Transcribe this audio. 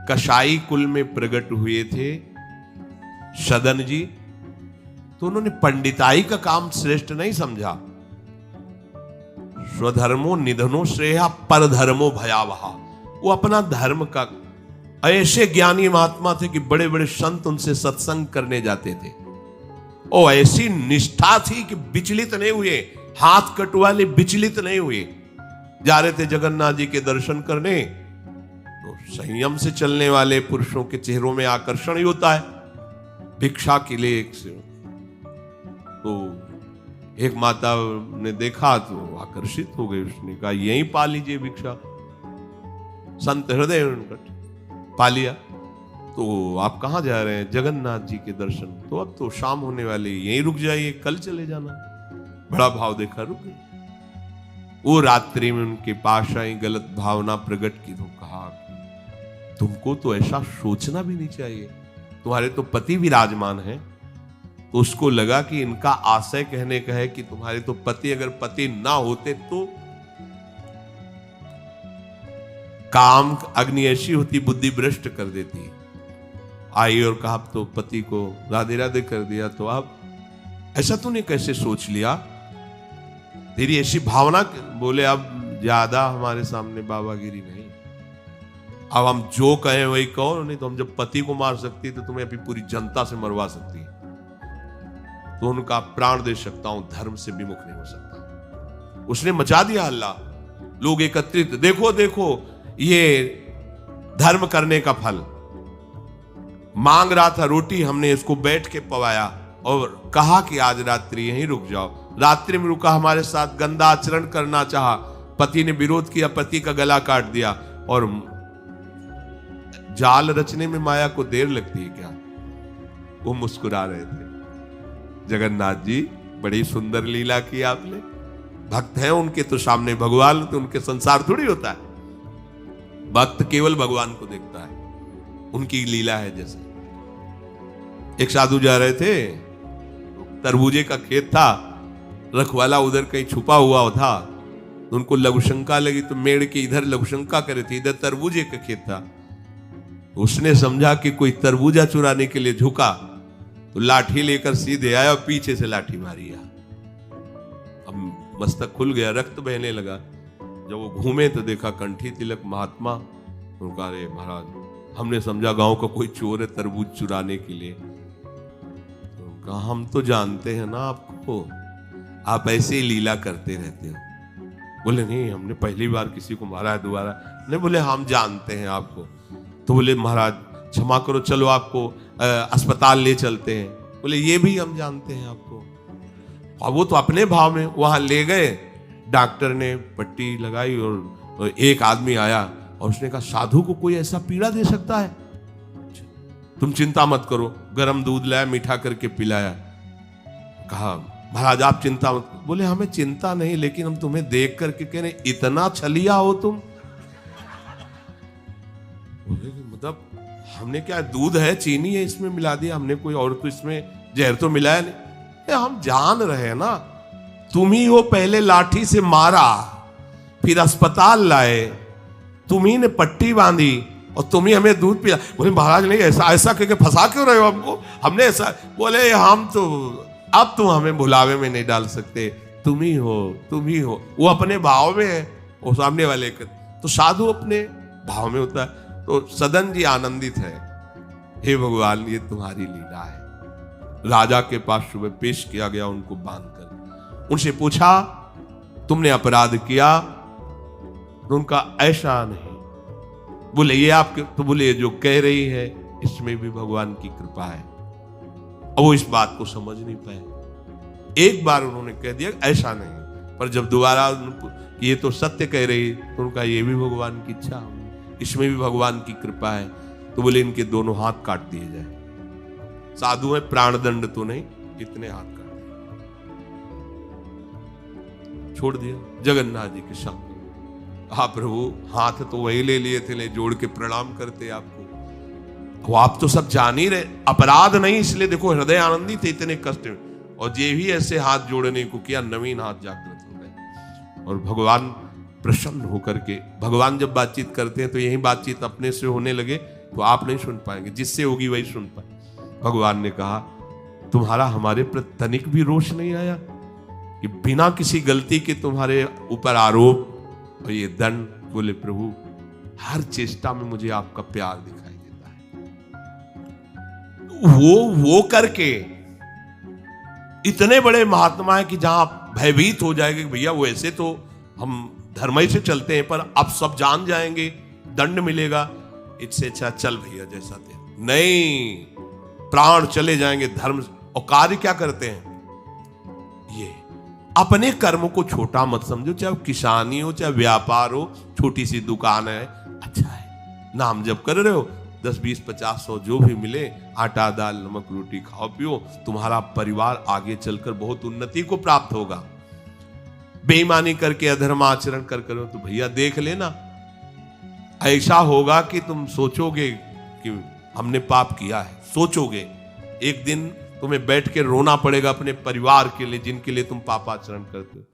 कसाई कुल में प्रकट हुए थे सदन जी, तो उन्होंने पंडिताई का काम श्रेष्ठ नहीं समझा। स्वधर्मो निधनो श्रेया परधर्मो भयावहा। वो अपना धर्म का, ऐसे ज्ञानी महात्मा थे कि बड़े बड़े संत उनसे सत्संग करने जाते थे और ऐसी निष्ठा थी कि विचलित नहीं हुए, हाथ कटवाले विचलित नहीं हुए। जा रहे थे जगन्नाथ जी के दर्शन करने, तो संयम से चलने वाले पुरुषों के चेहरों में आकर्षण ही होता है। भिक्षा के लिए तो एक माता ने देखा तो आकर्षित हो गई, उसने कहा यहीं पा लीजिए भिक्षा। संत हृदय पा लिया। तो आप कहां जा रहे हैं? जगन्नाथ जी के दर्शन। तो अब तो शाम होने वाली, यहीं रुक जाइए, कल चले जाना। बड़ा भाव देखा, रुक गए। वो रात्रि में उनके पास आई, गलत भावना प्रकट की तो कहा तुमको तो ऐसा सोचना भी नहीं चाहिए, तुम्हारे तो पति विराजमान है। तो उसको लगा कि इनका आशय कहने का है कि तुम्हारे तो पति, अगर पति ना होते तो काम अग्नि ऐसी होती बुद्धि भ्रष्ट कर देती। आई और कहा तो पति को राधे राधे कर दिया, तो अब ऐसा तूने कैसे सोच लिया, तेरी ऐसी भावना। बोले अब ज्यादा हमारे सामने बाबागिरी नहीं, अब हम जो कहें वही कहो, नहीं तो हम जब पति को मार सकती तो तुम्हें अभी पूरी जनता से मरवा सकती है, तो उनका प्राण दे सकता हूं, धर्म से विमुख नहीं हो सकता। उसने मचा दिया हल्ला, लोग एकत्रित, देखो देखो ये धर्म करने का फल। मांग रहा था रोटी, हमने इसको बैठ के पवाया और कहा कि आज रात्रि यहीं रुक जाओ। रात्रि में रुका, हमारे साथ गंदा आचरण करना चाहा, पति ने विरोध किया, पति का गला काट दिया। और जाल रचने में माया को देर लगती है क्या? वो मुस्कुरा रहे थे। जगन्नाथ जी बड़ी सुंदर लीला की आपने, भक्त हैं उनके तो सामने भगवान, तो उनके संसार थोड़ी होता है। भक्त केवल भगवान को देखता है, उनकी लीला है। जैसे एक साधु जा रहे थे, तरबूजे का खेत था, रखवाला उधर कहीं छुपा हुआ था, तो उनको लघुशंका लगी, तो मेड़ के इधर लघुशंका करे थे, इधर तरबूजे का खेत था। उसने समझा कि कोई तरबूजा चुराने के लिए झुका, तो लाठी लेकर सीधे आया और पीछे से लाठी मारी। अब मस्तक खुल गया, रक्त बहने लगा। जब वो घूमे तो देखा कंठी तिलक महात्मा। उनका अरे महाराज, हमने समझा गांव का कोई चोर है तरबूज चुराने के लिए। तो उनका हम तो जानते हैं ना आपको, आप ऐसे ही लीला करते रहते हो। बोले नहीं, हमने पहली बार किसी को मारा है, दोबारा नहीं। बोले हम जानते हैं आपको। तो बोले महाराज क्षमा करो, चलो आपको अस्पताल ले चलते हैं। बोले ये भी हम जानते हैं आपको। और वो तो अपने भाव में वहां ले गए, डॉक्टर ने पट्टी लगाई और एक आदमी आया और उसने कहा साधु को कोई ऐसा पीड़ा दे सकता है? तुम चिंता मत करो। गर्म दूध लाया, मीठा करके पिलाया। कहा महाराज आप चिंता मत। बोले हमें चिंता नहीं, लेकिन हम तुम्हें देख करके कह रहे इतना छलिया हो तुम। मतलब हमने क्या, दूध है, चीनी है, इसमें मिला दिया हमने, कोई और तो इसमें जहर तो मिलाया नहीं। हम जान रहे हैं ना, तुम ही हो पहले लाठी से मारा, फिर अस्पताल लाए, तुम ही ने पट्टी बांधी और तुम ही हमें दूध पिला। बोले महाराज नहीं, ऐसा ऐसा करके फंसा क्यों रहे हो हमको? हमने ऐसा। बोले हम तो अब तुम हमें भुलावे में नहीं डाल सकते, तुम ही हो, तुम ही हो। वो अपने भाव में है, वो सामने वाले कर। तो साधु अपने भाव में होता है। तो सदन जी आनंदित है, हे भगवान ये तुम्हारी लीला है। राजा के पास सुबह पेश किया गया उनको बांधकर। उनसे पूछा तुमने अपराध किया? तो उनका ऐसा नहीं। बोले ये आपके, तो बोले जो कह रही है इसमें भी भगवान की कृपा है। और वो इस बात को समझ नहीं पाए। एक बार उन्होंने कह दिया ऐसा नहीं, पर जब दोबारा ये तो सत्य कह रही, तो उनका ये भी भगवान की इच्छा, इसमें भी भगवान की कृपा है। तो बोले इनके दोनों हाथ काट दिए जाए। साधु है, प्राण दंड तो नहीं, इतने हाथ काट छोड़ दिया जगन्नाथ जी के सामने। हाँ प्रभु, हाथ तो वही ले लिए थे, ले जोड़ के प्रणाम करते आपको। वो आप तो सब जान ही रहे, अपराध नहीं, इसलिए देखो हृदय आनंदी थे इतने कष्ट में। और ये भी ऐसे हाथ जोड़ने को किया, नवीन हाथ जागृत हो गए। और भगवान प्रसन्न होकर के, भगवान जब बातचीत करते हैं तो यही बातचीत अपने से होने लगे तो आप नहीं सुन पाएंगे, जिससे होगी वही सुन पाए। भगवान ने कहा तुम्हारा हमारे प्रति तनिक भी रोष नहीं आया कि बिना किसी गलती के तुम्हारे ऊपर आरोप और ये दंड। बोले प्रभु हर चेष्टा में मुझे आपका प्यार दिखाई देता है। वो करके इतने बड़े महात्मा है कि जहां भयभीत हो जाएंगे भैया वो ऐसे तो हम धर्म से चलते हैं, पर अब सब जान जाएंगे, दंड मिलेगा, इससे अच्छा चल भैया जैसा थे। नहीं, प्राण चले जाएंगे धर्म। और कार्य क्या करते हैं ये, अपने कर्म को छोटा मत समझो, चाहे किसानी हो चाहे व्यापार हो, छोटी सी दुकान है, अच्छा है, नाम जप कर रहे हो, 10 20 50 100 जो भी मिले, आटा दाल नमक रोटी खाओ पियो, तुम्हारा परिवार आगे चलकर बहुत उन्नति को प्राप्त होगा। बेईमानी करके अधर्म आचरण कर करो तो भैया देख लेना, ऐसा होगा कि तुम सोचोगे कि हमने पाप किया है। सोचोगे एक दिन तुम्हें बैठ के रोना पड़ेगा अपने परिवार के लिए जिनके लिए तुम पापाचरण करते हो।